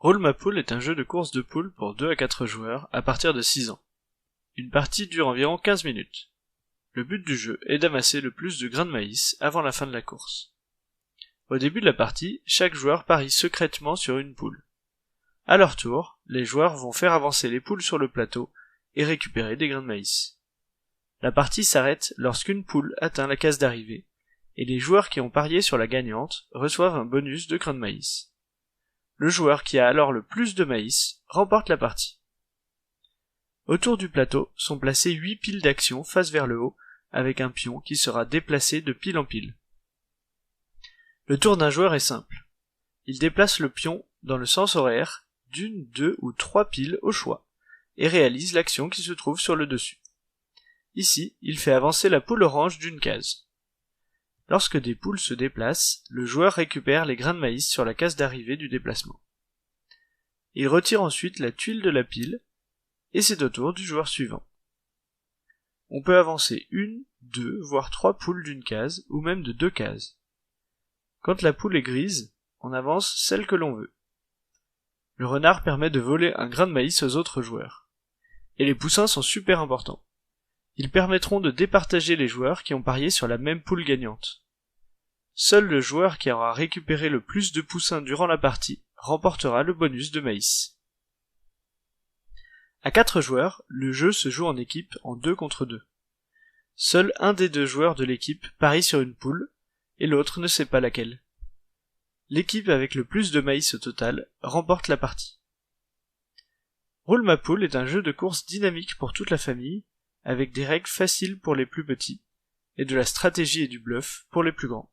Roule ma poule est un jeu de course de poules pour 2 à 4 joueurs à partir de 6 ans. Une partie dure environ 15 minutes. Le but du jeu est d'amasser le plus de grains de maïs avant la fin de la course. Au début de la partie, chaque joueur parie secrètement sur une poule. À leur tour, les joueurs vont faire avancer les poules sur le plateau et récupérer des grains de maïs. La partie s'arrête lorsqu'une poule atteint la case d'arrivée, et les joueurs qui ont parié sur la gagnante reçoivent un bonus de grains de maïs. Le joueur qui a alors le plus de maïs remporte la partie. Autour du plateau sont placées 8 piles d'actions face vers le haut, avec un pion qui sera déplacé de pile en pile. Le tour d'un joueur est simple. Il déplace le pion dans le sens horaire d'une, 2 ou 3 piles au choix, et réalise l'action qui se trouve sur le dessus. Ici, il fait avancer la poule orange d'une case. Lorsque des poules se déplacent, le joueur récupère les grains de maïs sur la case d'arrivée du déplacement. Il retire ensuite la tuile de la pile, et c'est au tour du joueur suivant. On peut avancer 1, 2, voire 3 poules d'une case, ou même de 2 cases. Quand la poule est grise, on avance celle que l'on veut. Le renard permet de voler un grain de maïs aux autres joueurs. Et les poussins sont super importants. Ils permettront de départager les joueurs qui ont parié sur la même poule gagnante. Seul le joueur qui aura récupéré le plus de poussins durant la partie remportera le bonus de maïs. À 4 joueurs, le jeu se joue en équipe en 2 contre 2. Seul un des 2 joueurs de l'équipe parie sur une poule, et l'autre ne sait pas laquelle. L'équipe avec le plus de maïs au total remporte la partie. Roule ma poule est un jeu de course dynamique pour toute la famille, avec des règles faciles pour les plus petits, et de la stratégie et du bluff pour les plus grands.